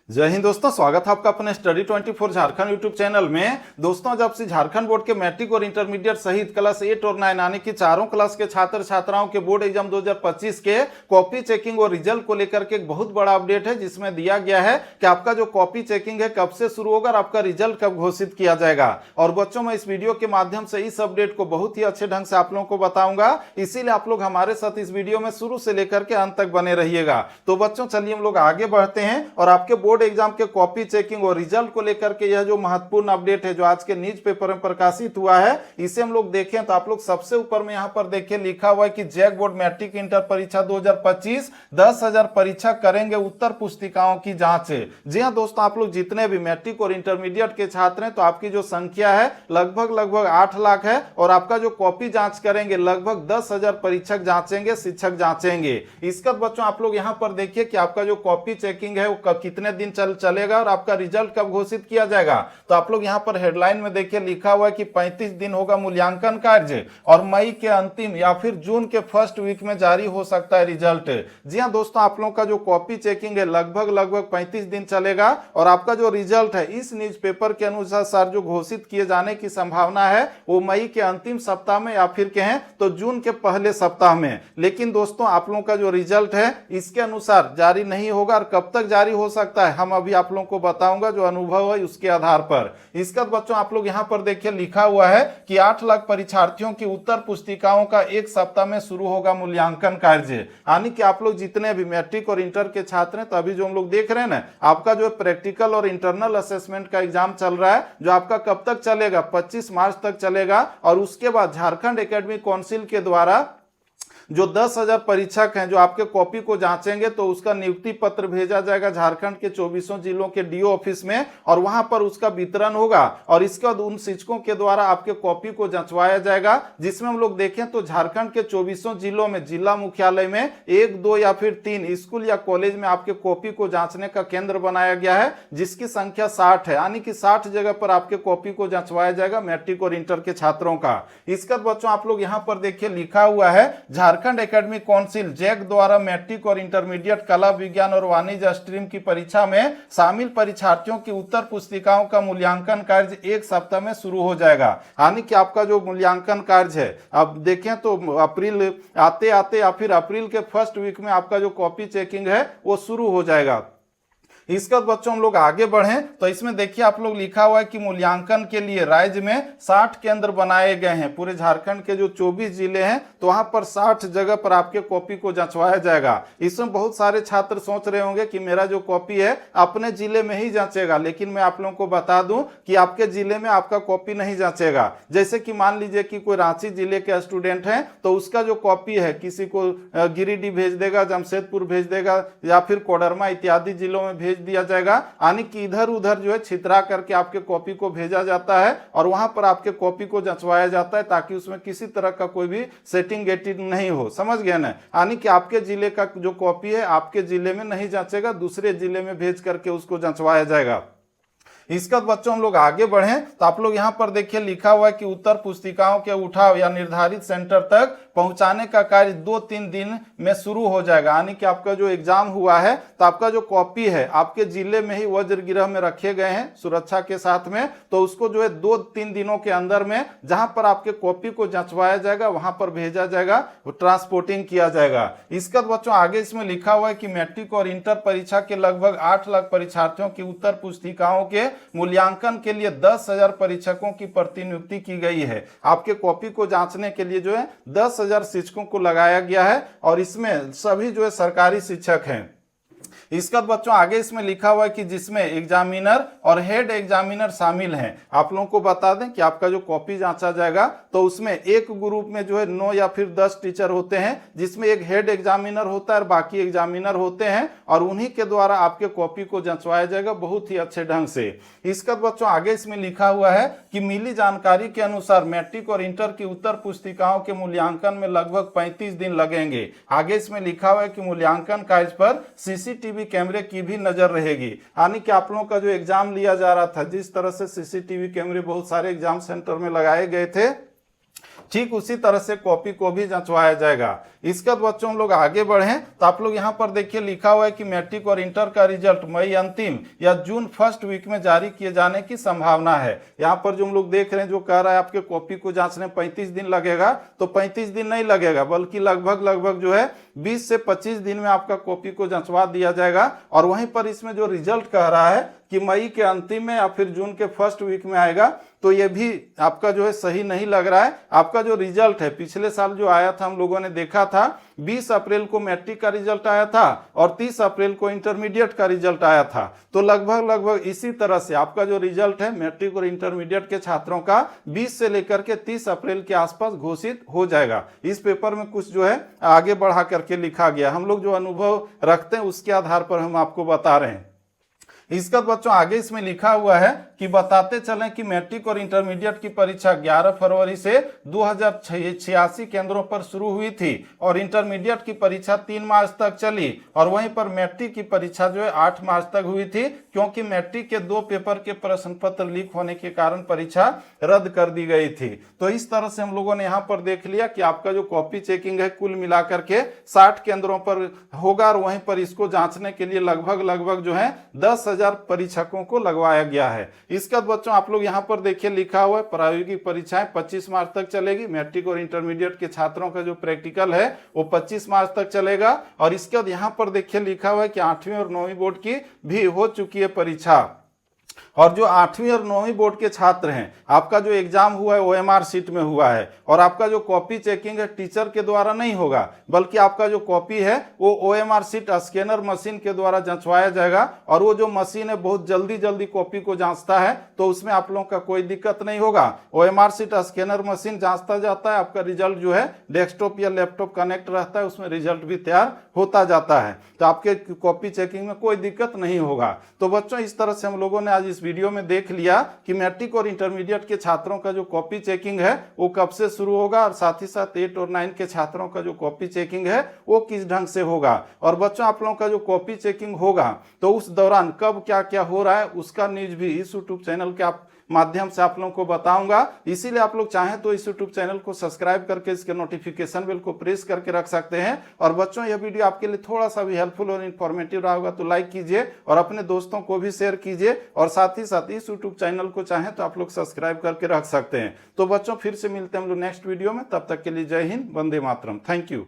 जय हिंद दोस्तों, स्वागत है आपका अपने स्टडी 24 झारखंड यूट्यूब चैनल में। दोस्तों, जब से झारखंड बोर्ड के मैट्रिक और इंटरमीडिएट सहित क्लास 8 और 9 यानी कि चारों क्लास के छात्र छात्राओं के बोर्ड एग्जाम 2025 के कॉपी चेकिंग और रिजल्ट को लेकर के एक बहुत बड़ा अपडेट है, जिसमें दिया गया है कि आपका जो कॉपी चेकिंग है कब से शुरू होगा और आपका रिजल्ट कब घोषित किया जाएगा। और बच्चों, मैं इस वीडियो के माध्यम से इस अपडेट को बहुत ही अच्छे ढंग से आप लोगों को बताऊंगा, इसीलिए आप लोग हमारे साथ इस वीडियो में शुरू से लेकर के अंत तक बने रहिएगा। तो बच्चों, चलिए हम लोग आगे बढ़ते हैं और आपके बोर्ड एग्जाम के कॉपी चेकिंग और रिजल्ट को लेकर के यह जो महत्वपूर्ण अपडेट है जो आज के न्यूज पेपर में प्रकाशित हुआ है, इसे हम लोग देखें तो आप लोग सबसे ऊपर में यहां पर देखिए लिखा हुआ है कि जैक बोर्ड मैट्रिक इंटर परीक्षा 2025 10,000 परीक्षा करेंगे उत्तर पुस्तिकाओं की जांच। जी हां दोस्तों, आप लोग जितने भी मैट्रिक और इंटरमीडिएट के छात्र हैं तो आपकी जो संख्या है लगभग 8 लाख है और आपका जो कॉपी जांच करेंगे लगभग 10,000 परीक्षक जांचेंगे, शिक्षक जांचेंगे। इसका बच्चों आप लोग यहां पर देखिए कि आपका जो कॉपी चेकिंग है वो कितने दिन चलेगा और आपका रिजल्ट कब घोषित किया जाएगा। तो आप लोग यहां पर हेडलाइन में देखिए लिखा हुआ है कि 35 दिन होगा मूल्यांकन कार्य और मई के अंतिम या फिर जून के फर्स्ट वीक में जारी हो सकता है रिजल्ट। जी हां दोस्तों, आप लोगों का जो कॉपी चेकिंग है लगभग 35 दिन चलेगा और आपका जो रिजल्ट है इस न्यूज पेपर के अनुसार जो घोषित किए जाने की संभावना है वो मई के अंतिम सप्ताह में या फिर कहें तो जून के पहले सप्ताह में। लेकिन दोस्तों, आप लोगों का जो रिजल्ट है इसके अनुसार जारी नहीं होगा और कब तक जारी हो सकता है हम अभी आप लोगों को बताऊंगा जो अनुभव है उसके आधार पर। इसका बच्चों आप लोग यहां पर देखिए लिखा हुआ है कि 8 लाख परीक्षार्थियों की उत्तर पुस्तिकाओं का एक सप्ताह में शुरू होगा मूल्यांकन कार्य। यानी कि आप लोग जितने भी मैट्रिक और इंटर के छात्र हैं तो अभी जो हम लोग देख रहे हैं ना, आपका जो प्रैक्टिकल और इंटरनल असेसमेंट का एग्जाम चल रहा है जो आपका कब तक चलेगा, 25 मार्च तक चलेगा। और उसके बाद झारखंड एकेडमिक काउंसिल के द्वारा जो 10,000 परीक्षक हैं जो आपके कॉपी को जांचेंगे तो उसका नियुक्ति पत्र भेजा जाएगा झारखंड के 24 जिलों के डीओ ऑफिस में और वहां पर उसका वितरण होगा और इसके बाद उन शिक्षकों के द्वारा आपके कॉपी को जांचवाया जाएगा। जिसमें हम लोग देखें तो झारखंड के 24 जिलों में जिला मुख्यालय में 1, 2 या फिर 3 स्कूल या कॉलेज में आपके कॉपी को जांचने का केंद्र बनाया गया है, जिसकी संख्या 60 है। यानी कि 60 जगह पर आपके कॉपी को जांचवाया जाएगा मैट्रिक और इंटर के छात्रों का। इसका बच्चों आप लोग यहां पर देखिए लिखा हुआ है झारखंड एकेडमिक काउंसिल जैक द्वारा मैट्रिक और इंटरमीडिएट कला विज्ञान और वाणिज्य स्ट्रीम की परीक्षा में शामिल परीक्षार्थियों की उत्तर पुस्तिकाओं का मूल्यांकन कार्य एक सप्ताह में शुरू हो जाएगा। यानी कि आपका जो मूल्यांकन कार्य है अब देखें तो अप्रैल आते आते या फिर अप्रैल के फर्स्ट वीक में आपका जो कॉपी चेकिंग है वो शुरू हो जाएगा। इसका बच्चों हम लोग आगे बढ़ें तो इसमें देखिए आप लोग लिखा हुआ है कि मूल्यांकन के लिए राज्य में 60 केंद्र बनाए गए हैं। पूरे झारखंड के जो 24 जिले हैं तो वहां पर 60 जगह पर आपके कॉपी को जांचवाया जाएगा। इसमें बहुत सारे छात्र सोच रहे होंगे कि मेरा जो कॉपी है अपने जिले में ही जांचेगा, लेकिन मैं आप लोगों को बता दूं कि आपके जिले में आपका कॉपी नहीं जांचेगा। जैसे कि मान लीजिए कि कोई रांची जिले के स्टूडेंट है तो उसका जो कॉपी है किसी को गिरिडीह भेज देगा, जमशेदपुर भेज देगा या फिर कोडरमा इत्यादि जिलों में भेज दिया जाएगा। यानी कि इधर उधर जो है छितरा करके आपके कॉपी को भेजा जाता है और वहां पर आपके कॉपी को जांचवाया जाता है ताकि उसमें किसी तरह का कोई भी सेटिंग गेटिंग नहीं हो। समझ गए ना? यानी कि आपके जिले का जो कॉपी है आपके जिले में नहीं जांचेगा, दूसरे जिले में भेज करके उसको जांचवाया जाएगा। इसका बच्चों हम लोग आगे बढ़ें तो आप लोग यहां पर देखिए लिखा हुआ है कि उत्तर पुस्तिकाओं के उठाव या निर्धारित सेंटर तक पहुंचाने का कार्य 2-3 दिन में शुरू हो जाएगा। यानी कि आपका जो एग्जाम हुआ है तो आपका जो कॉपी है आपके जिले में ही वज्र गृह में रखे गए हैं सुरक्षा के साथ में, तो उसको जो है 2-3 दिनों के अंदर में जहां पर आपके कॉपी को जांचवाया जाएगा वहां पर भेजा जाएगा, ट्रांसपोर्टिंग किया जाएगा। इसका बच्चों आगे इसमें लिखा हुआ है कि मैट्रिक और इंटर परीक्षा के लगभग 8 लाख परीक्षार्थियों की उत्तर पुस्तिकाओं के मूल्यांकन के लिए 10,000 परीक्षकों की प्रतिनियुक्ति की गई है। आपके कॉपी को जांचने के लिए जो है 10,000 शिक्षकों को लगाया गया है और इसमें सभी जो है सरकारी शिक्षक हैं। इसका बच्चों आगे इसमें लिखा हुआ है कि जिसमें एग्जामिनर और हेड एग्जामिनर शामिल हैं। आप लोगों को बता दें कि आपका जो कॉपी जांचा जाएगा तो उसमें एक ग्रुप में जो है 9 या फिर 10 टीचर होते हैं, जिसमें एक हेड एग्जामिनर होता है और बाकी एग्जामिनर होते हैं और उन्हीं के द्वारा आपके कॉपी को जांचवाया जाएगा बहुत ही अच्छे ढंग से। इसका बच्चों आगे इसमें लिखा हुआ है कि मिली जानकारी के अनुसार मैट्रिक और इंटर की उत्तर पुस्तिकाओं के मूल्यांकन में लगभग 35 दिन लगेंगे। आगे इसमें लिखा हुआ है कि मूल्यांकन कार्य पर सीसीटीवी कैमरे की भी नजर रहेगी। यानी कि आप लोगों का जो एग्जाम लिया जा रहा था, जिस तरह से सीसीटीवी कैमरे बहुत सारे एग्जाम सेंटर में लगाए गए थे, ठीक उसी तरह से कॉपी को भी जंचवाया जाएगा। इसके बाद बच्चों हम लोग आगे बढ़ें तो आप लोग यहाँ पर देखिए लिखा हुआ है कि मैट्रिक और इंटर का रिजल्ट मई अंतिम या जून फर्स्ट वीक में जारी किए जाने की संभावना है। यहाँ पर जो हम लोग देख रहे हैं जो कह रहा है आपके कॉपी को जांचने 35 दिन लगेगा, तो 35 दिन नहीं लगेगा बल्कि लगभग जो है 20 से 25 दिन में आपका कॉपी को जंचवा दिया जाएगा। और वहीं पर इसमें जो रिजल्ट कह रहा है कि मई के अंतिम में या फिर जून के फर्स्ट वीक में आएगा, तो ये भी आपका जो है सही नहीं लग रहा है। आपका जो रिजल्ट है पिछले साल जो आया था हम लोगों ने देखा था 20 अप्रैल को मैट्रिक का रिजल्ट आया था और 30 अप्रैल को इंटरमीडिएट का रिजल्ट आया था। तो लगभग इसी तरह से आपका जो रिजल्ट है मैट्रिक और इंटरमीडिएट के छात्रों का 20 से लेकर के 30 अप्रैल के आसपास घोषित हो जाएगा। इस पेपर में कुछ जो है आगे बढ़ा करके लिखा गया, हम लोग जो अनुभव रखते हैं उसके आधार पर हम आपको बता रहे हैं। इसका बच्चों आगे इसमें लिखा हुआ है कि बताते चलें कि मैट्रिक और इंटरमीडिएट की परीक्षा 11 फरवरी से 2086 केंद्रों पर शुरू हुई थी और इंटरमीडिएट की परीक्षा 3 मार्च तक चली और वहीं पर मैट्रिक की परीक्षा जो है 8 मार्च तक हुई थी, क्योंकि मैट्रिक के 2 पेपर के प्रश्न पत्र लीक होने के कारण परीक्षा रद्द कर दी गई थी। तो इस तरह से हम लोगों ने यहाँ पर देख लिया कि आपका जो कॉपी चेकिंग है कुल मिलाकर के 60 केंद्रों पर होगा और वहीं पर इसको जांचने के लिए लगभग जो है 10,000 परीक्षकों को लगवाया गया है। इसका बच्चों आप लोग यहाँ पर देखिए लिखा हुआ है प्रायोगिक परीक्षाएं 25 मार्च तक चलेगी। मैट्रिक और इंटरमीडिएट के छात्रों का जो प्रैक्टिकल है वो 25 मार्च तक चलेगा। और इसके बाद यहाँ पर देखिए लिखा हुआ है कि 8वीं और 9वीं बोर्ड की भी हो चुकी है परीक्षा। और जो 8वीं और 9वीं बोर्ड के छात्र हैं आपका जो एग्जाम हुआ है OMR सीट में हुआ है और आपका जो कॉपी चेकिंग है टीचर के द्वारा नहीं होगा बल्कि आपका जो कॉपी है वो OMR सीट स्कैनर मशीन के द्वारा जांचवाया जाएगा। और वो जो मशीन है बहुत जल्दी कॉपी को जांचता है, तो उसमें आप लोगों का कोई दिक्कत नहीं होगा। OMR सीट स्कैनर मशीन जांचता जाता है, आपका रिजल्ट जो है डेस्कटॉप या लैपटॉप कनेक्ट रहता है, उसमें रिजल्ट भी तैयार होता जाता है, तो आपके कॉपी चेकिंग में कोई दिक्कत नहीं होगा। तो बच्चों इस तरह से हम लोगों ने आज इस वीडियो में देख लिया कि मैट्रिक और इंटरमीडिएट के छात्रों का जो कॉपी चेकिंग है वो कब से शुरू होगा और साथ ही साथ 8 और 9 के छात्रों का जो कॉपी चेकिंग है वो किस ढंग से होगा। और बच्चों आप लोगों का जो कॉपी चेकिंग होगा तो उस दौरान कब क्या क्या हो रहा है उसका न्यूज भी इस यूट्यूब चैनल के माध्यम से आप लोगों को बताऊंगा। इसीलिए आप लोग चाहें तो इस यूट्यूब चैनल को सब्सक्राइब करके इसके नोटिफिकेशन बेल को प्रेस करके रख सकते हैं। और बच्चों यह वीडियो आपके लिए थोड़ा सा भी हेल्पफुल और इन्फॉर्मेटिव रहा होगा तो लाइक कीजिए और अपने दोस्तों को भी शेयर कीजिए और साथ ही साथ इस यूट्यूब चैनल को चाहें तो आप लोग सब्सक्राइब करके रख सकते हैं। तो बच्चों फिर से मिलते हैं हम लोग नेक्स्ट वीडियो में, तब तक के लिए जय हिंद, वंदे मातरम, थैंक यू।